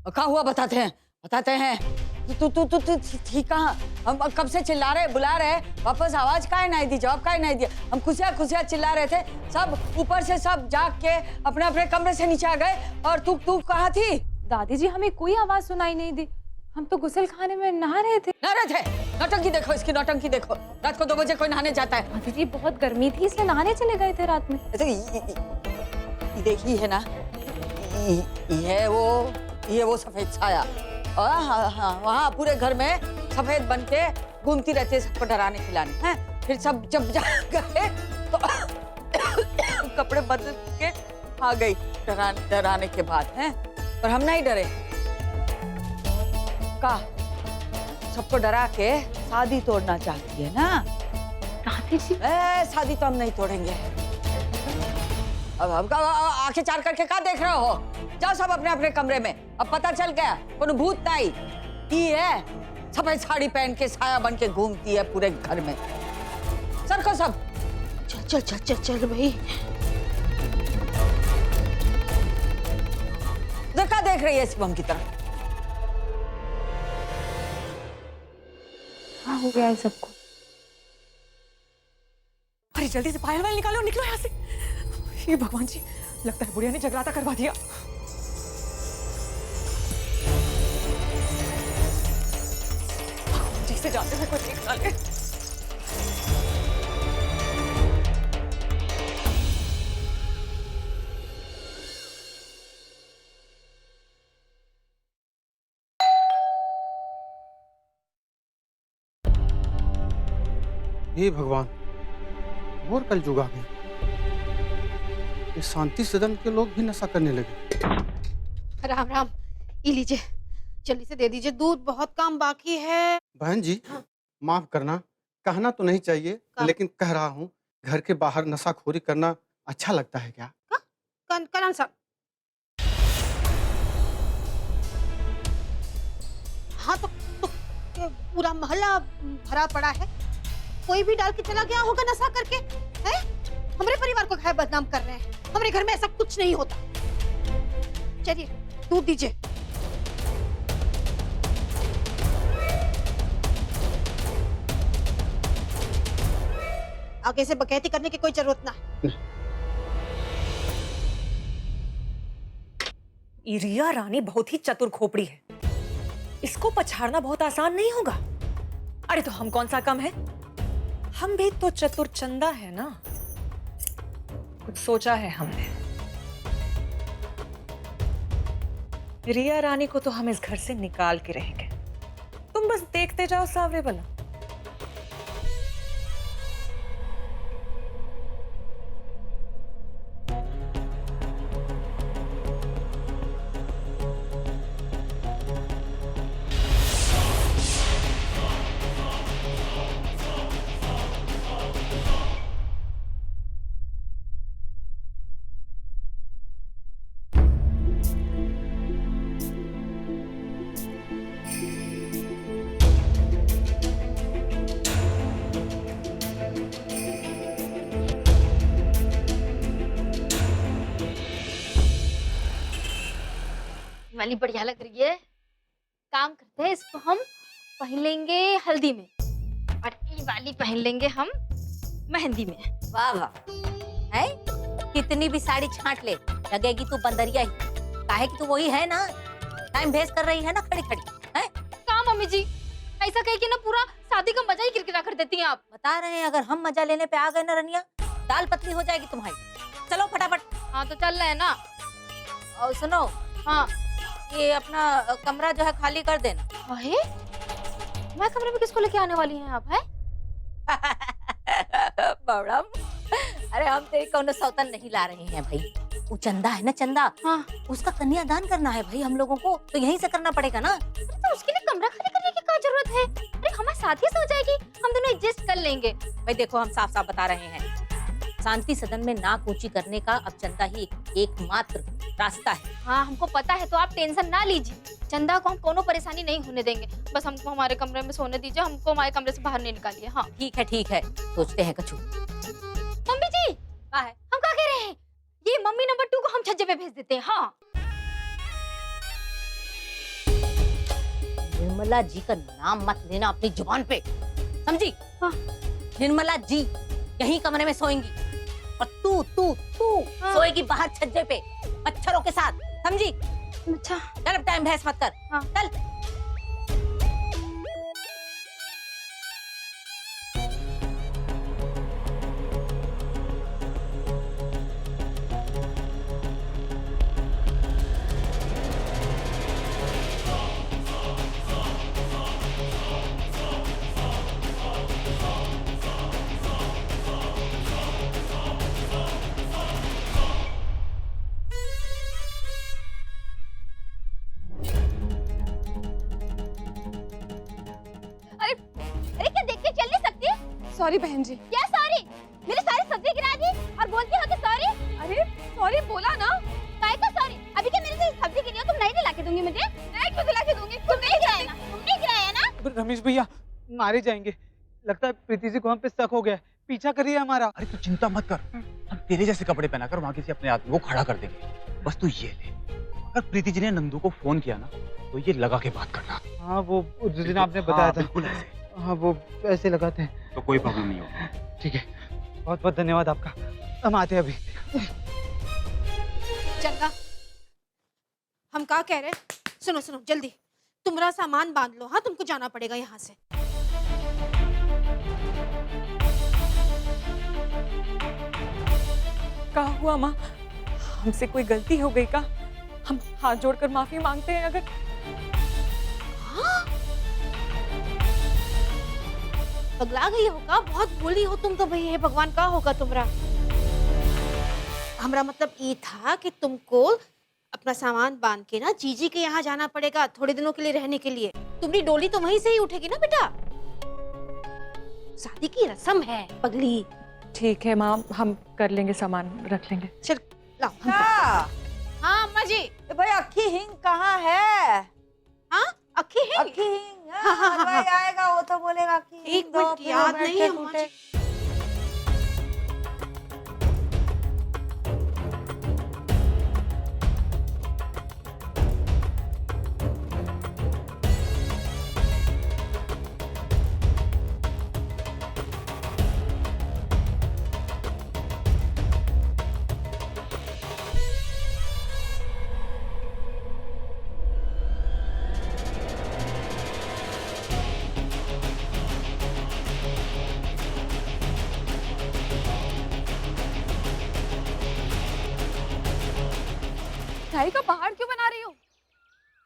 क्या हुआ बताते हैं। तू ठीक कहाँ? हम कब से चिल्ला रहे बुला रहे, वापस आवाज काहे नहीं दी, जवाब काहे नहीं दिया? हम खुशियाँ चिल्ला रहे थे, सब ऊपर से सब जाग के अपने अपने कमरे से नीचे आ गए और तू कहाँ थी? दादी जी हमें कोई आवाज सुनाई नहीं दी, हम तो गुसल खाने में नहा रहे थे। नौटंकी देखो, इसकी नौटंकी देखो। रात को 2 बजे कोई नहाने जाता है? दादी जी बहुत गर्मी थी इसलिए नहाने चले गए थे रात में। तो देखी है ना, ये वो सफेद छाया, हाँ, वहाँ पूरे घर में सफेद बन के घूमती रहती है सबको डराने खिलाने हैं। फिर सब जब जा गए तो कपड़े बदल के आ गई डराने के बाद हैं। पर हम नहीं डरे, का सबको डरा के शादी तोड़ना चाहती है ना? दादी जी शादी तो हम नहीं तोड़ेंगे। अब आंखें चार करके क्या देख रहे हो? जाओ सब अपने अपने कमरे में। अब पता चल गया कोनो भूत नहीं ही है, सफेद साड़ी पहन के साया बन के घूमती है पूरे घर में। सर को सब चल भाई। क्या देख रही है शिवम की तरफ? हाँ हो गया है सबको। अरे जल्दी से पायल वाल निकालो, निकलो यहाँ से। ये भगवान जी, लगता है बुढ़िया ने जगराता करवा दिया। भगवान जी से जाते हुए कोई देख ना ले। हे भगवान, और कल जुग आ गई। ये शांति सदन के लोग भी नशा करने लगे। राम राम, ये लीजिए, जल्दी से दे दीजिए, दूध बहुत काम बाकी है। बहन जी माफ करना, कहना तो नहीं चाहिए लेकिन कह रहा हूँ, घर के बाहर नशाखोरी करना अच्छा लगता है क्या? करण साहब, हाँ तो पूरा मोहल्ला भरा पड़ा है, कोई भी डाल के चला गया होगा नशा करके, हैं? हमारे परिवार को है बदनाम कर रहे हैं। हमारे घर में ऐसा कुछ नहीं होता। चलिए दूध दीजिए। आगे से बकैती करने की कोई जरूरत ना है। रिया रानी बहुत ही चतुर खोपड़ी है, इसको पछाड़ना बहुत आसान नहीं होगा। अरे तो हम कौन सा कम है, हम भी तो चतुर चंदा है ना। कुछ सोचा है हमने। रिया रानी को तो हम इस घर से निकाल के रहेंगे, तुम बस देखते जाओ सावरे वाला। वाली बढ़िया लग रही है। काम करते हैं, इसको हम पहन लेंगे हल्दी में और ये वाली पहन लेंगे हम मेहंदी में। वाह है, कितनी भी साड़ी छांट ले लगेगी तू बंदरिया ही। काहे कि तू वही है ना, टाइम वेस्ट कर रही है ना खड़ी खड़ी है। कहाँ मम्मी जी, ऐसा कह के ना पूरा शादी का मजा ही किरकिरा कर देती हैं आप। बता रहे हैं अगर हम मजा लेने पे आ गए ना रनिया, दाल पतली हो जाएगी तुम्हारी। चलो फटाफट। हाँ तो चल रहे हैं ना। और सुनो, हाँ ये अपना कमरा जो है खाली कर देना। अरे मैं कमरे में किसको लेके आने वाली हैं आप? है बड़म, अरे हम तेरी कौनो सौतन नहीं ला रहे हैं भाई। वो चंदा है ना, चंदा, हाँ उसका कन्यादान करना है भाई हम लोगों को, तो यहीं से करना पड़ेगा ना। तो उसके लिए कमरा खाली करने की क्या जरूरत है? अरे हमारे साथ ही सो जाएगी, हम दोनों एडजस्ट कर लेंगे। भाई देखो, हम साफ साफ बता रहे हैं, शांति सदन में नाक ऊंची करने का अब चंदा ही एकमात्र रास्ता है। हाँ हमको पता है, तो आप टेंशन ना लीजिए। चंदा को हम कोनो परेशानी नहीं होने देंगे, बस हमको हमारे कमरे में सोने दीजिए, हमको हमारे कमरे से बाहर नहीं निकालिए। हाँ ठीक है, सोचते हैं कछु। मम्मी जी क्या है? हम क्या कह रहे हैं, ये मम्मी नंबर 2 को हम छज्जे पे भेज देते हैं। हाँ निर्मला जी का नाम मत लेना अपनी जुबान पे, समझी? हाँ। निर्मला जी यहीं कमरे में सोएंगी और तू तू तू हाँ। सोएगी बाहर छज्जे पे मच्छरों के साथ, समझी? अच्छा चल अब टाइम बहस मत कर। हाँ। चल। अरे क्या देख के चल नहीं सकती? सॉरी बहन जी। क्या सॉरी? मेरी सारी सब्जी गिरा दी और बोलती हो कि सॉरी? अरे सॉरी बोला ना। काय का सॉरी? अभी क्या मेरे से सब्जी गिरी हो, तुम नहीं दिला के दूंगी मुझे? मैं क्यों दिला के दूंगी? तुम नहीं गिराया ना? तुमने गिराया ना? रमेश भैया मारे जाएंगे, लगता है प्रीति जी को हम पे शक हो गया है, पीछा करिए हमारा। अरे तू चिंता मत कर, हम तेरे जैसे कपड़े पहनाकर वहाँ किसी अपने आदमी को खड़ा कर देंगे। बस तू ये ले, अगर प्रीति जी ने नंदू को फोन किया ना तो ये लगा के बात करना। हाँ वो जिस दिन आपने बताया था, बिल्कुल ऐसे। हाँ वो ऐसे लगाते हैं। तो कोई प्रॉब्लम नहीं होगा। ठीक है, बहुत बहुत धन्यवाद आपका, हम आते हैं अभी। चंदा, हम क्या कह रहे? सुनो सुनो जल्दी, तुम्हारा सामान बांध लो। हाँ तुमको जाना पड़ेगा यहाँ से। क्या हुआ माँ? हमसे कोई गलती हो गई का? हम हाथ जोड़कर माफी मांगते हैं। अगर पगला गई होगा, बहुत बोली हो तुम तो भैया। हे भगवान, का होगा तुम्हारा? हमारा मतलब ये था कि तुमको अपना सामान बांध के ना जीजी के यहाँ जाना पड़ेगा थोड़े दिनों के लिए रहने के लिए। तुम्हारी डोली तो वहीं से ही उठेगी ना बेटा, शादी की रस्म है पगली। ठीक है माँ, हम कर लेंगे, सामान रख लेंगे। चल लाओ हम हाँ हाँ अम्मा जी। भाई अक्खी हिंग कहाँ है? हाँ अक्खी है? अक्खी हिंग हाँ, हाँ, हाँ, भाई आएगा वो तो बोलेगा अक्खी हिंग एक दो, मिनट फिर याद वो नहीं है बैठे अम्मा टूटे। जी। शाही का पहाड़ क्यों बना रही हो?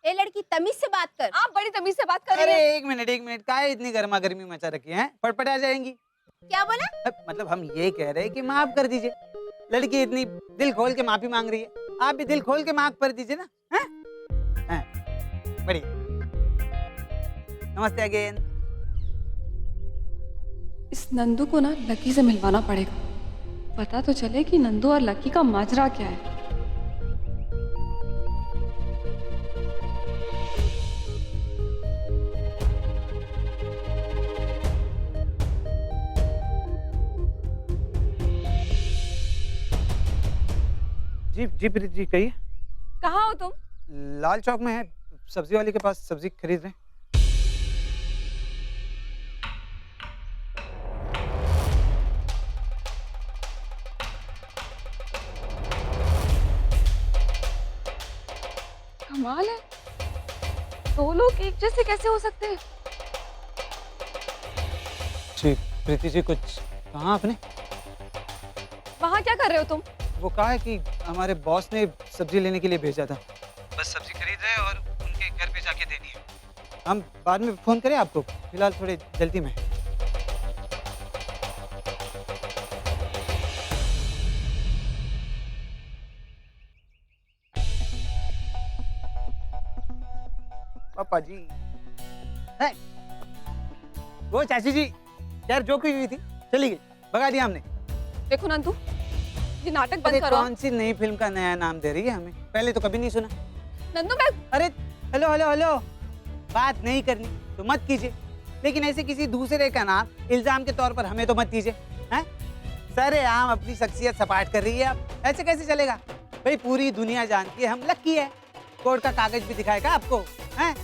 ए लड़की, तमीज से बात कर। आप बड़ी तमीज से बात कर रही अरे हैं। एक मिनट, का है इतनी गर्मा गर्मी मचा रखी है? फटफट आ जाएंगी। क्या बोला? मतलब हम ये कह रहे हैं कि माफ कर दीजिए, लड़की इतनी दिल खोल के माफी मांग रही है, आप भी दिल खोल के माफ कर दीजिए ना। हैं? हैं, बढ़िया। नमस्ते अगेन। इस नंदू को ना लकी से मिलवाना पड़ेगा, पता तो चले कि नंदू और लकी का माजरा क्या है। जी जी प्रीति जी कहिए। कहाँ हो तुम? लाल चौक में है, सब्जी वाले के पास सब्जी खरीद रहे हैं। कमाल है, दो लोग एक जैसे कैसे हो सकते हैं? जी प्रीति जी, कुछ कहा आपने? वहाँ क्या कर रहे हो तुम? वो कहा है कि हमारे बॉस ने सब्जी लेने के लिए भेजा था, बस सब्जी खरीद रहे हैं और उनके घर पे जाके देनी है। हम बाद में फोन करें आपको, फिलहाल थोड़ी जल्दी में। पापा जी है वो चाची जी, यार जो कुछ हुई थी चली गई, भगा दिया हमने। देखो नंदू, ये नाटक अरे बंद करो। कौन सी नई फिल्म का नया नाम दे रही है हमें? पहले तो कभी नहीं सुना। नंदू मैं अरे हेलो हेलो हेलो, बात नहीं करनी तो मत कीजिए, लेकिन ऐसे किसी दूसरे का नाम इल्जाम के तौर पर हमें तो मत कीजिए। हैं? सरेआम अपनी शख्सियत सपाट कर रही है आप, ऐसे कैसे चलेगा? भाई पूरी दुनिया जानती है हम लकी है। कोर्ट का कागज भी दिखाएगा आपको? हैं?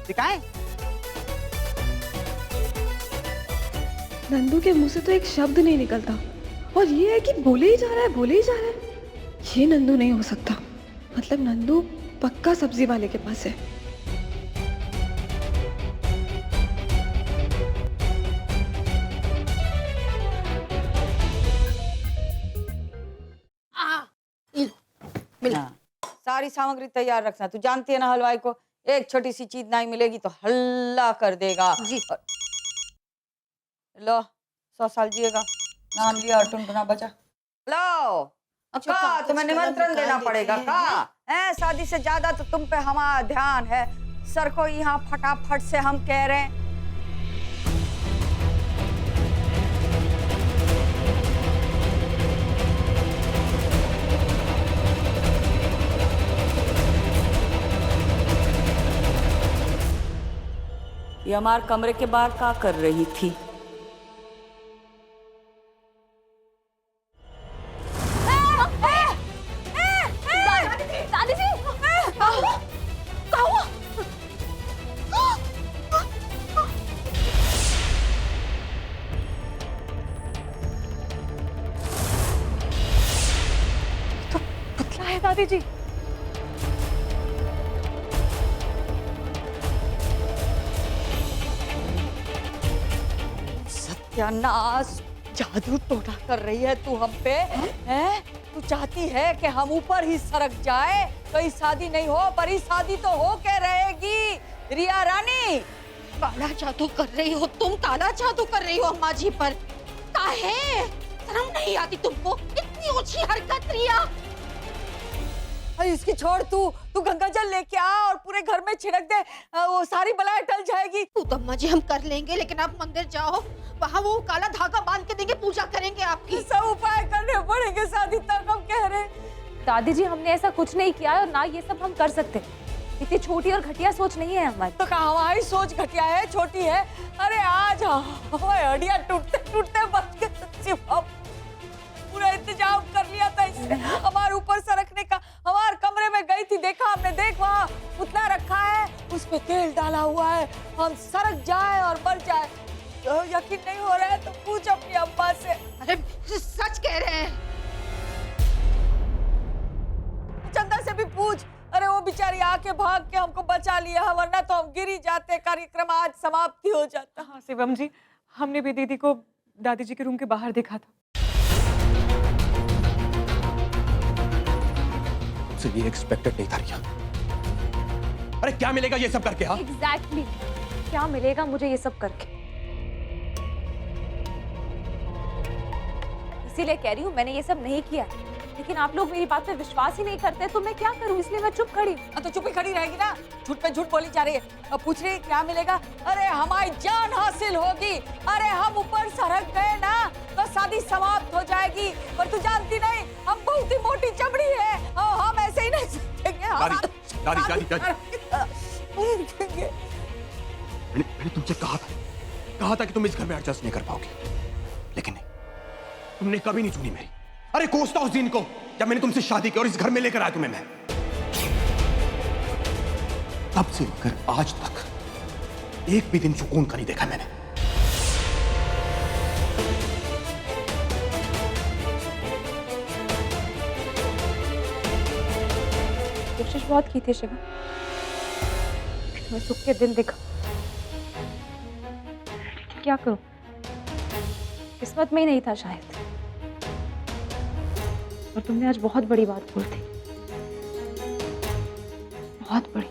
दिखाएं? नंदू के मुंह से तो एक शब्द नहीं निकलता, और ये है कि बोले ही जा रहा है, बोले ही जा रहा है। ये नंदू नहीं हो सकता। मतलब नंदू पक्का सब्जी वाले के पास है। हाँ, सारी सामग्री तैयार रखना। तू जानती है ना हलवाई को, एक छोटी सी चीज नहीं मिलेगी तो हल्ला कर देगा। जी। लो 100 साल जिएगा। नाम लिया और टुनटुना बचा। लो अक्का, तुम्हें निमंत्रण देना पड़ेगा का है? शादी से ज्यादा तो तुम पे हमारा ध्यान है। सर को यहाँ फटाफट से हम कह रहे हैं। ये हमारे कमरे के बाहर क्या कर रही थी? दादी जी, तो पुतला है दादी जी। सत्यानाश, जादू टोना कर रही है तू हम पे, हैं? तू चाहती है कि हम ऊपर ही सरक जाए, कोई शादी नहीं हो, पर ही शादी तो हो के रहेगी। रिया रानी, काला जादू कर रही हो तुम, काला जादू कर रही हो अम्मा जी पर। काहे? शर्म नहीं आती तुमको? इतनी ऊंची हरकत रिया। अरे इसकी छोड़, तू गंगा जल लेके आ और पूरे घर में छिड़क दे, वो सारी बलाएं टल जाएगी। तू तो अम्मा जी हम कर लेंगे, लेकिन आप मंदिर जाओ, वहाँ वो काला धागा बांध के देंगे, पूजा करेंगे आपकी। सब उपाय करने पड़ेंगे शादी तक, हम कह रहे। दादी जी, हमने ऐसा कुछ नहीं किया और ना ये सब हम कर सकते। इतनी छोटी और घटिया सोच नहीं है हमारी। तो कहा हमारी सोच घटिया है, छोटी है? अरे आज हड्डियां टूटते टूटते बच गए। पूरा इंतजाम कर लिया था इसने हमारे ऊपर सरकने का। हमारे कमरे में गई थी, देखा हमने, देख वहाँ पुतला रखा है, उस पे तेल डाला हुआ है, हम सरक जाए और मर जाए। तो यकीन नहीं हो रहा है तो पूछ अपनी अम्मा से। अरे सच कह रहे हैं। चंदा से भी पूछ। अरे वो बेचारी आके भाग के हमको बचा लिया, वरना तो हम गिर ही जाते, कार्यक्रम आज समाप्ति हो जाता। हाँ शिवम जी, हमने भी दीदी को दादी जी के रूम के बाहर देखा था। मुझसे ये एक्सपेक्टेड नहीं था रिया। अरे क्या मिलेगा ये सब करके? हाँ एग्जैक्टली, क्या मिलेगा मुझे ये सब करके? इसीलिए कह रही हूँ मैंने ये सब नहीं किया, लेकिन आप लोग मेरी बात पे विश्वास ही नहीं करते, तो मैं क्या करूँ? इसलिए मैं चुप खड़ी हूँ। तो चुप ही खड़ी रहेगी ना, झूठ पे झूठ बोली जा रही है। अब पूछ रही है क्या मिलेगा? अरे हमारी जान हासिल होगी। अरे हम ऊपर सरक गए ना तो शादी समाप्त हो जाएगी। पर तू जानती नहीं, हम बहुत ही मोटी चमड़ी है और हम ऐसे ही नहीं देंगे। मैंने तुमसे कहा था कि तुम इस घर में एडजस्ट नहीं कर पाओगे, लेकिन नहीं, तुमने कभी नहीं सुनी मेरी। अरे कोसता उस दिन को जब मैंने तुमसे शादी की और इस घर में लेकर आया तुम्हें मैं। तब से लेकर आज तक एक भी दिन सुकून का नहीं देखा मैंने। कोशिश बहुत की थी शिवा, मैं सुख के दिन दिखा, क्या करूं? किस्मत में ही नहीं था शायद। और तुमने आज बहुत बड़ी बात बोल दी, बहुत बड़ी।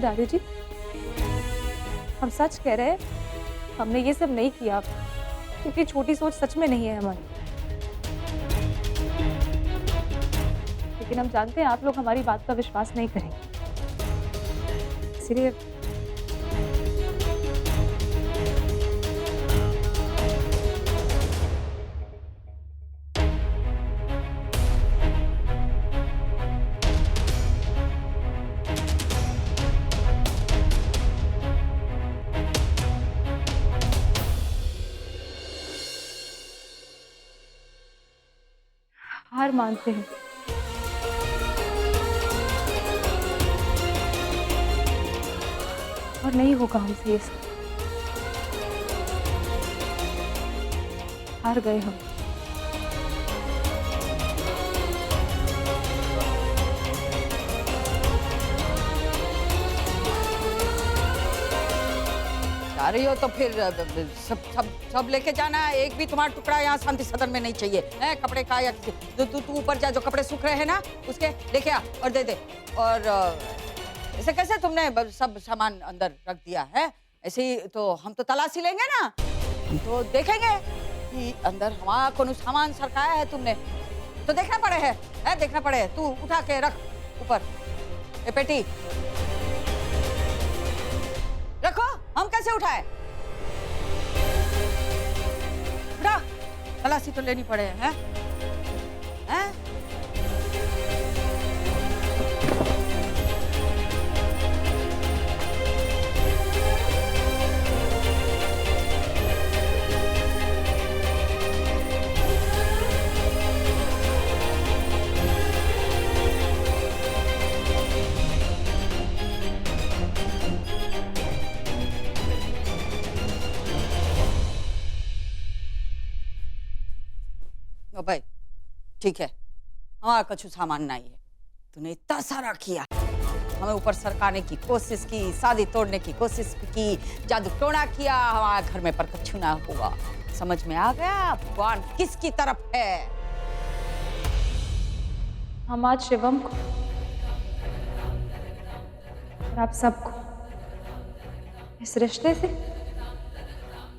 दादी जी, हम सच कह रहे हैं, हमने ये सब नहीं किया, क्योंकि छोटी सोच सच में नहीं है हमारी। लेकिन हम जानते हैं आप लोग हमारी बात का विश्वास नहीं करेंगे, इसलिए हार मानते हैं। नहीं होगा हमसे ये सब। हार गए हम। जा रही हो तो फिर सब सब सब लेके जाना। एक भी तुम्हारा टुकड़ा यहाँ शांति सदन में नहीं चाहिए है, कपड़े का या किसी। तू ऊपर जा, जो कपड़े सूख रहे हैं ना उसके लेके आ और दे दे। और ऐसे कैसे तुमने सब सामान अंदर रख दिया है? ऐसे ही तो हम तो तलाशी लेंगे ना, हम तो देखेंगे कि अंदर हमारा कौन सामान सरकाया है तुमने, तो देखना पड़े है देखना पड़े है। तू उठा के रख ऊपर ये पेटी रखो। हम कैसे उठाए? उठा, तलाशी तो लेनी पड़े हैं। भाई ठीक है, हमारा कछु सामान नहीं है। तूने इतना सारा किया, हमें ऊपर सरकाने की कोशिश की, शादी तोड़ने की कोशिश की, जादू टोना किया, हमारे घर में पर कछु ना हुआ। समझ में आ गया भगवान किसकी तरफ है? हम आज शिवम को और आप सबको इस रिश्ते से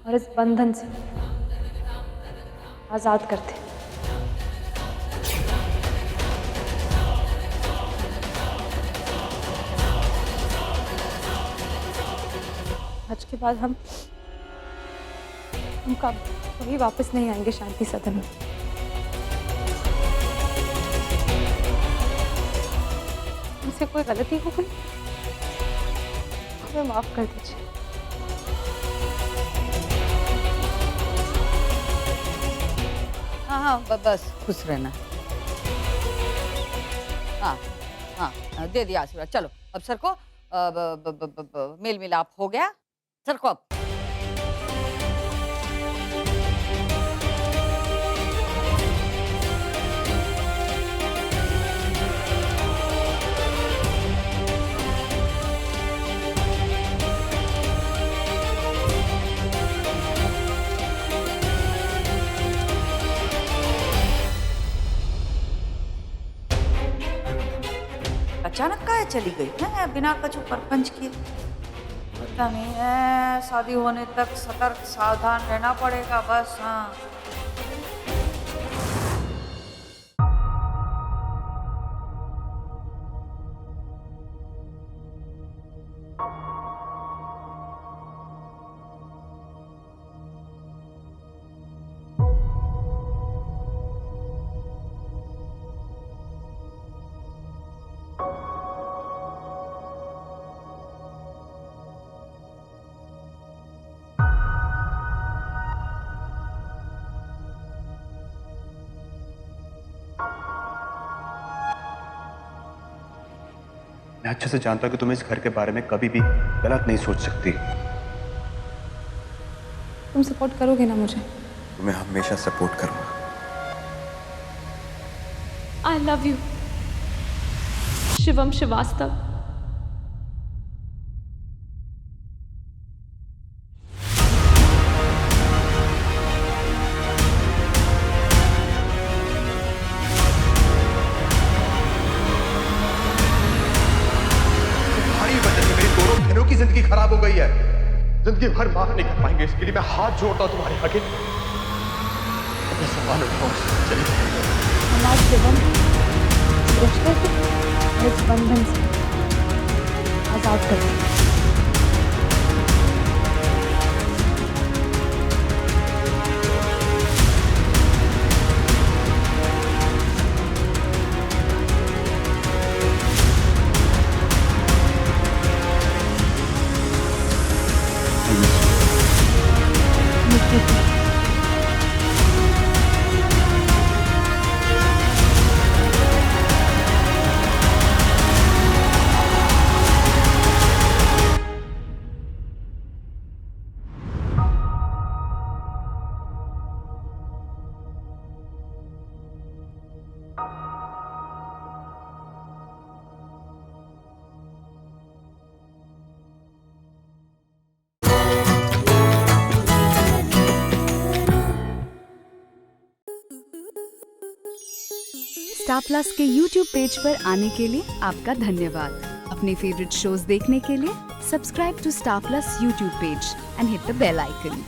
और इस बंधन से आजाद करते हैं। आज के बाद हम कभी वापस नहीं आएंगे शांति सदन में। हमसे कोई गलती हो गई, हमें माफ कर दीजिए। हाँ बस खुश रहना। हाँ दे दिया आशीर्वाद। चलो अब सर को मेल मिलाप हो गया। सर को अब अचानक काहे चली गई है बिना कछु परपंच किए? पता नहीं है, शादी होने तक सतर्क सावधान रहना पड़ेगा बस। हाँ मैं अच्छे से जानता हूं कि तुम इस घर के बारे में कभी भी गलत नहीं सोच सकती। तुम सपोर्ट करोगे ना मुझे? तुम्हें हमेशा सपोर्ट करूंगा। I love you Shivam Srivastava. की जिंदगी खराब हो गई है, जिंदगी भर माफ नहीं कर पाएंगे। इसके लिए मैं हाथ जोड़ता हूं तुम्हारे आगे। अपने सवाल उठाओ, चलिए। हमारे शिवम रिश्ते से और इस बंधन से आजाद कर दो। स्टार प्लस के YouTube पेज पर आने के लिए आपका धन्यवाद। अपने फेवरेट शोज देखने के लिए subscribe to Star Plus YouTube page and hit the bell icon.